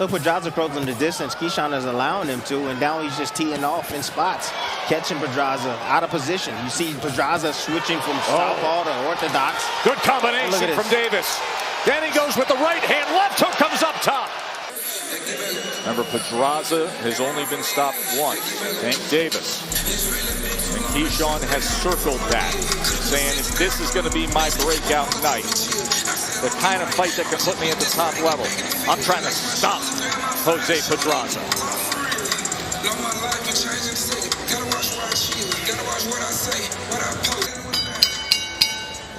Look, Pedraza closing the distance. Keyshawn is allowing him to, and now he's just teeing off in spots, catching Pedraza out of position. You see Pedraza switching from southpaw to orthodox. Good combination from Davis. Then he goes with the right hand. Left hook comes up top. Remember, Pedraza has only been stopped once. Thank Davis. And Keyshawn has circled that, saying if this is going to be my breakout night, the kind of fight that can put me at the top level, I'm trying to stop José Pedraza.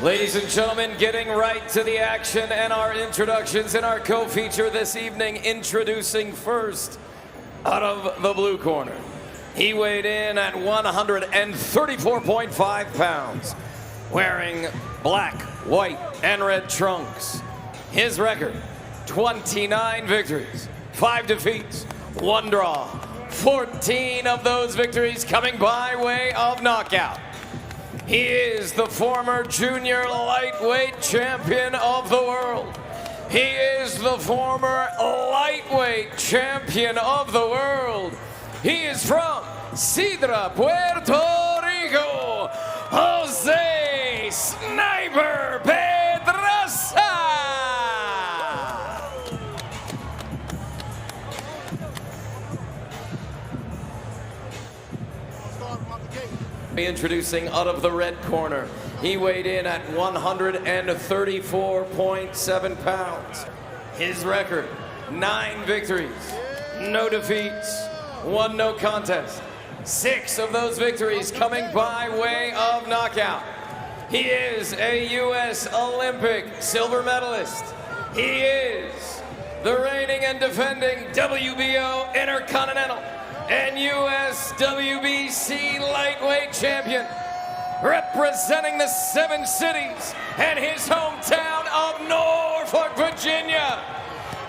Ladies and gentlemen, getting right to the action and our introductions in our co-feature this evening. Introducing first, out of the blue corner. He weighed in at 134.5 pounds, wearing black, white, and red trunks. His record, 29 victories, 5 defeats, 1 draw. 14 of those victories coming by way of knockout. He is the former junior lightweight champion of the world. He is the former lightweight champion of the world. He is from Sidra, Puerto Rico, José Sniper Pedraza. Introducing out of the red corner. He weighed in at 134.7 pounds. His record, 9 victories, no defeats, 1 no contest. 6 of those victories coming by way of knockout. He is a U.S. Olympic silver medalist. He is the reigning and defending WBO Intercontinental and U.S. WBC lightweight champion, representing the 7 cities and his hometown of Norfolk, Virginia.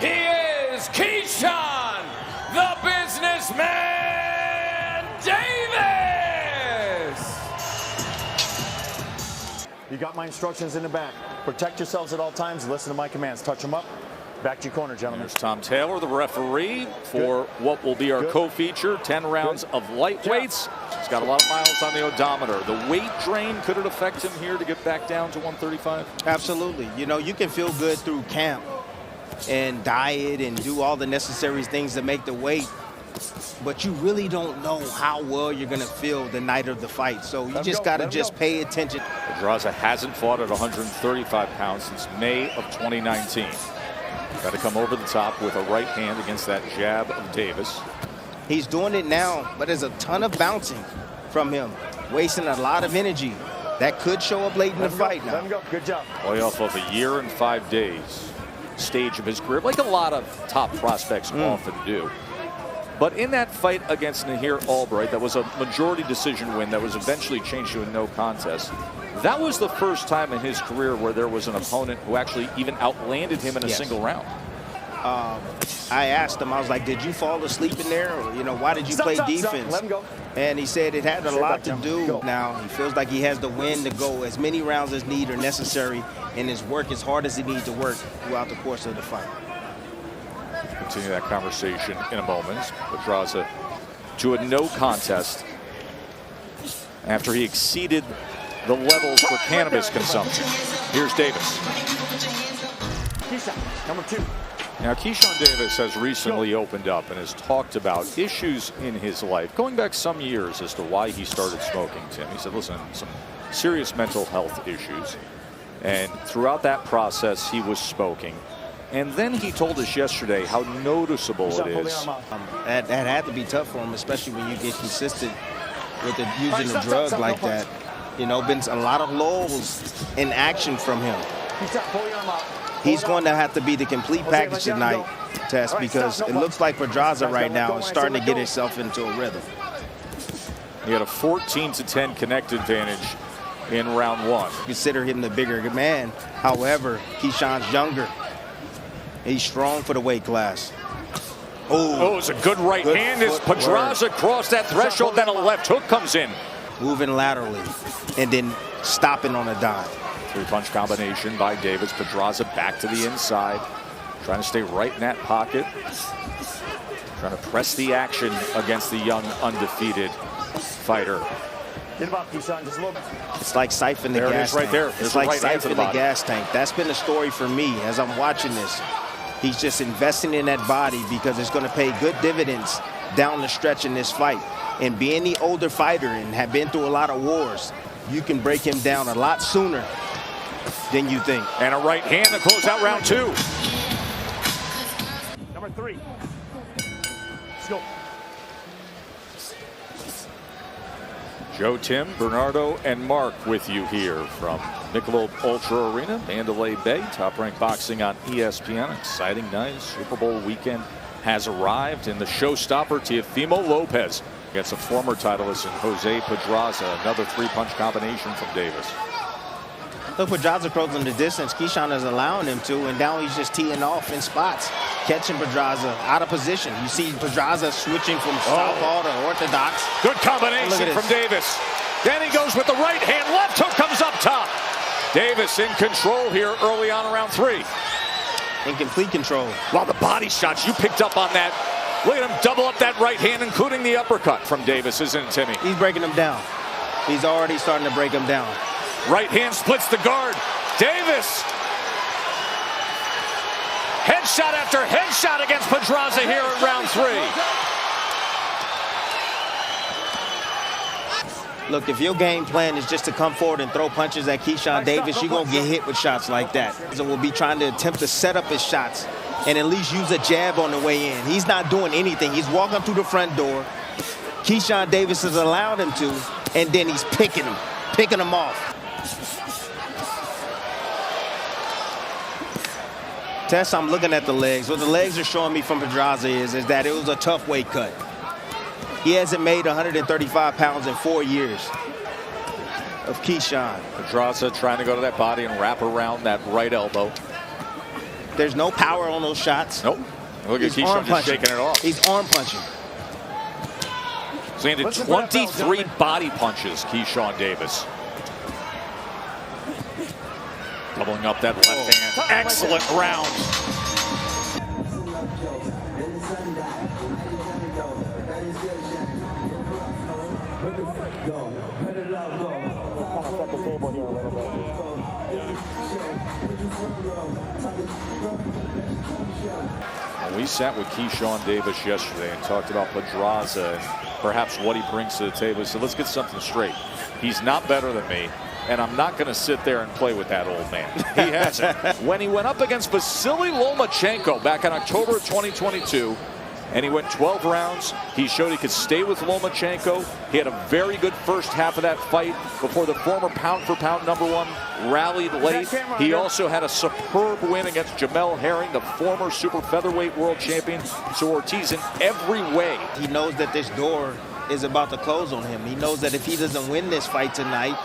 He is Keyshawn, the businessman Davis. You got my instructions in the back. Protect yourselves at all times. Listen to my commands. Touch them up. Back to your corner, gentlemen. There's Tom Taylor, the referee, for what will be our co-feature, 10 rounds of lightweights. He's got a lot of miles on the odometer. The weight drain, could it affect him here to get back down to 135? Absolutely. You know, you can feel good through camp and diet and do all the necessary things to make the weight, but you really don't know how well you're going to feel the night of the fight. So you just got to just pay attention. Pedraza hasn't fought at 135 pounds since May of 2019. Got to come over the top with a right hand against that jab of Davis. He's doing it now, but there's a ton of bouncing from him, wasting a lot of energy. That could show up late in the fight now. Let him go. Good job. Way off of a year and 5 days stage of his career, like a lot of top prospects often do. But in that fight against Nahir Albright, that was a majority decision win that was eventually changed to a no contest. That was the first time in his career where there was an opponent who actually even outlanded him in a single round. I asked him, I was like, did you fall asleep in there? Or, you know, why did you play defense? Let him go. And he said it had a lot to do. Now, he feels like he has the win to go as many rounds as need or necessary and his work as hard as he needs to work throughout the course of the fight. Continue that conversation in a moment. Pedraza to a no contest after he exceeded the levels for cannabis consumption. Here's Davis. Keyshawn, number 2. Now, Keyshawn Davis has recently opened up and has talked about issues in his life, going back some years as to why he started smoking, Tim. He said, listen, some serious mental health issues. And throughout that process, he was smoking. And then he told us yesterday how noticeable it is. That had to be tough for him, especially when you get consistent with using the drug like that. You know, been a lot of lulls in action from him. He's going to have to be the complete package tonight, Tess, because it looks like Pedraza right now is starting to get himself into a rhythm. He had a 14-10 connect advantage in round 1. Consider him the bigger man. However, Keyshawn's younger. He's strong for the weight class. Oh, it's a good right hand as Pedraza crossed that threshold. Then a left hook comes in. Moving laterally and then stopping on a dime. 3-punch combination by Davis. Pedraza back to the inside. Trying to stay right in that pocket. Trying to press the action against the young undefeated fighter. Get him up, Keyshawn, just a little. It's like siphoning the gas tank. Right there. It's like siphoning the gas tank. That's been the story for me as I'm watching this. He's just investing in that body because it's going to pay good dividends down the stretch in this fight. And being the older fighter and have been through a lot of wars, you can break him down a lot sooner than you think. And a right hand to close out round 2. Number 3. Let's go. Joe, Tim, Bernardo, and Mark with you here from Michelob ULTRA Arena, Mandalay Bay. Top-ranked boxing on ESPN. Exciting night. Super Bowl weekend has arrived, and the showstopper, Teofimo Lopez, against a former titleist in José Pedraza. Another 3-punch combination from Davis. Look, Pedraza closing the distance. Keyshawn is allowing him to, and now he's just teeing off in spots, catching Pedraza out of position. You see Pedraza switching from southpaw to orthodox. Good combination from Davis. Then he goes with the right hand. Left hook comes up top. Davis in control here early on around 3. In complete control. Wow, the body shots you picked up on that. Look at him double up that right hand, including the uppercut from Davis, isn't it, Timmy? He's breaking him down. He's already starting to break him down. Right hand splits the guard. Davis. Headshot after headshot against Pedraza here in round 3. Look, if your game plan is just to come forward and throw punches at Keyshawn Davis, you're going to get hit with shots like that. So we'll be trying to attempt to set up his shots and at least use a jab on the way in. He's not doing anything. He's walking through the front door. Keyshawn Davis has allowed him to, and then he's picking him off. Tess, I'm looking at the legs. What the legs are showing me from Pedraza is that it was a tough weight cut. He hasn't made 135 pounds in 4 years of Keyshawn. Pedraza trying to go to that body and wrap around that right elbow. There's no power on those shots. Nope. Look at Keyshawn just shaking it off. He's arm punching. He's landed 23 body punches, Keyshawn Davis. Doubling up that left hand. Excellent round. We sat with Keyshawn Davis yesterday and talked about Pedraza and perhaps what he brings to the table. So let's get something straight. He's not better than me, and I'm not going to sit there and play with that old man. He hasn't. When he went up against Vasily Lomachenko back in October of 2022, and he went 12 rounds, he showed he could stay with Lomachenko. He had a very good first half of that fight before the former pound-for-pound #1 rallied late. He also had a superb win against Jamel Herring, the former super featherweight world champion. So Ortiz in every way. He knows that this door is about to close on him. He knows that if he doesn't win this fight tonight,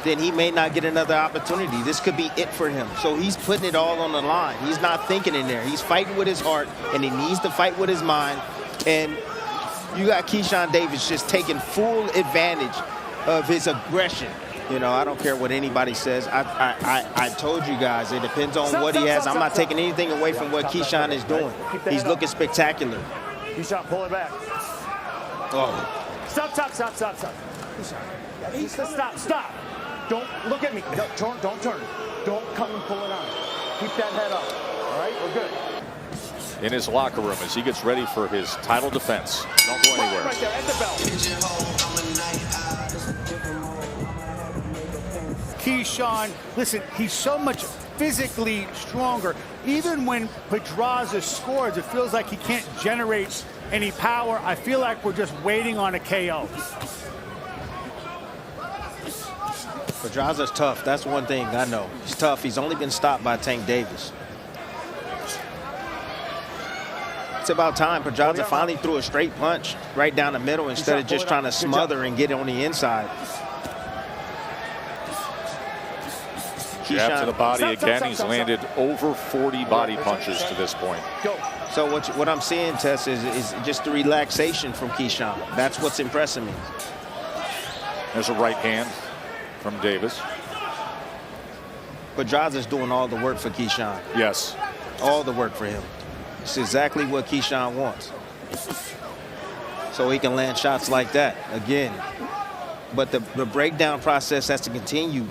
then he may not get another opportunity. This could be it for him. So he's putting it all on the line. He's not thinking in there. He's fighting with his heart, and he needs to fight with his mind. And you got Keyshawn Davis just taking full advantage of his aggression. You know, I don't care what anybody says. I told you guys, it depends on what he has. I'm not taking anything away from what Keyshawn is doing. He's looking spectacular. Keyshawn, pull it back. Oh. Stop. Stop. Don't look at me. Don't turn. Don't come and pull it on. Keep that head up. All right, we're good. In his locker room as he gets ready for his title defense. Don't go anywhere. Right there at the bell. Keyshawn, listen, he's so much physically stronger. Even when Pedraza scores, it feels like he can't generate any power. I feel like we're just waiting on a KO. Pedraza's tough. That's one thing I know. He's tough. He's only been stopped by Tank Davis. It's about time Pedraza finally threw a straight punch right down the middle instead of just trying to smother and get it on the inside. Jab to the body again. He's landed over 40 body punches to this point. So what I'm seeing, Tess, is just the relaxation from Keyshawn. That's what's impressing me. There's a right hand from Davis. Pedraza's doing all the work for Keyshawn. Yes. All the work for him. It's exactly what Keyshawn wants. So he can land shots like that again. But the breakdown process has to continue.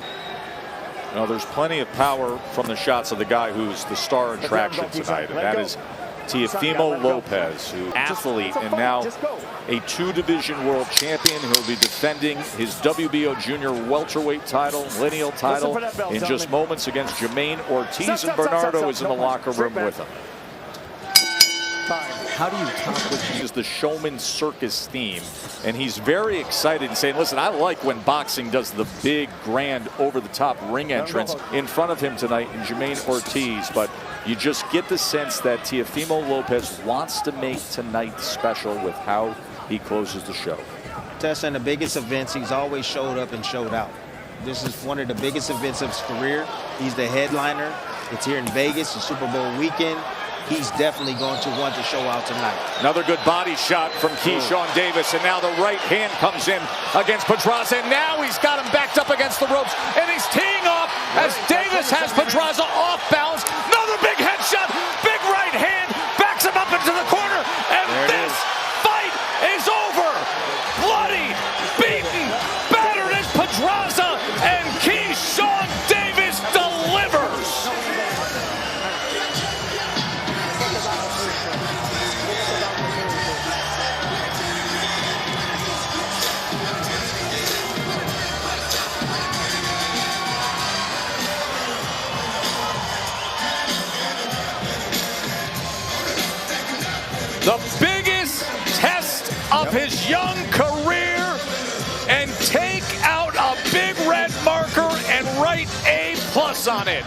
Now, there's plenty of power from the shots of the guy who's the star attraction tonight, and that is Teofimo Lopez, who athlete and now a 2-division world champion. He'll be defending his WBO junior welterweight title, lineal title, in just moments against Jermaine Ortiz, and Bernardo is in the locker room with him. How do you top this? Is the showman circus theme, and he's very excited and saying, listen, I like when boxing does the big, grand, over-the-top ring entrance in front of him tonight in Jermaine Ortiz, but you just get the sense that Teofimo Lopez wants to make tonight special with how he closes the show. Tess, in the biggest events, he's always showed up and showed out. This is one of the biggest events of his career. He's the headliner. It's here in Vegas, the Super Bowl weekend. He's definitely going to want to show out tonight. Another good body shot from Keyshawn Davis, and now the right hand comes in against Pedraza, and now he's got him backed up against the ropes, and he's teeing off as Davis has Pedraza off balance. Another big headshot, big right hand, backs him up into the corner, and this fight is over. Bloody, beaten, battered as Pedraza, and Keyshawn Davis delivers. The biggest test of his young career, and take out a big red marker and write A+ on it.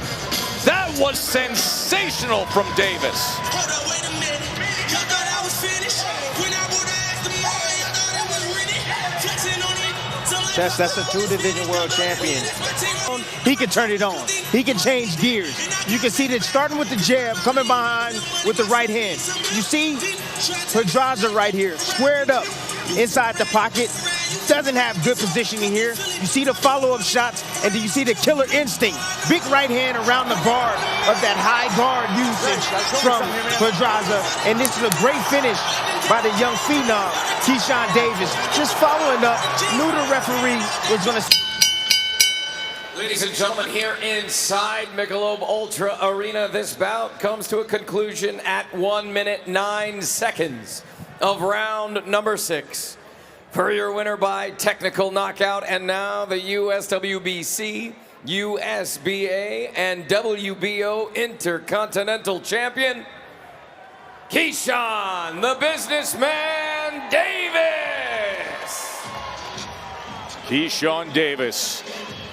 That was sensational from Davis. Hold up, wait a minute. Y'all thought I was finished? When I would have asked the more, y'all thought it was really flexing on it. Tess, that's a 2-division world champion. He can turn it on. He can change gears. You can see that starting with the jab, coming behind with the right hand. You see Pedraza right here, squared up inside the pocket. Doesn't have good positioning here. You see the follow-up shots, and then you see the killer instinct. Big right hand around the guard of that high guard usage from Pedraza. And this is a great finish by the young phenom, Keyshawn Davis. Just following up, knew the referee was going to... Ladies and gentlemen, here inside Michelob ULTRA Arena, this bout comes to a conclusion at 1 minute 9 seconds of round number 6. For your winner by technical knockout, and now the USWBC, USBA, and WBO Intercontinental Champion, Keyshawn, the businessman, Davis. Keyshawn Davis,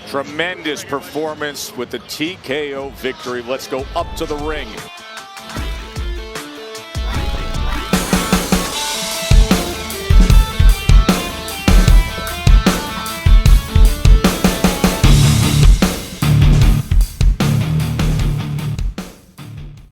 tremendous performance with the TKO victory. Let's go up to the ring.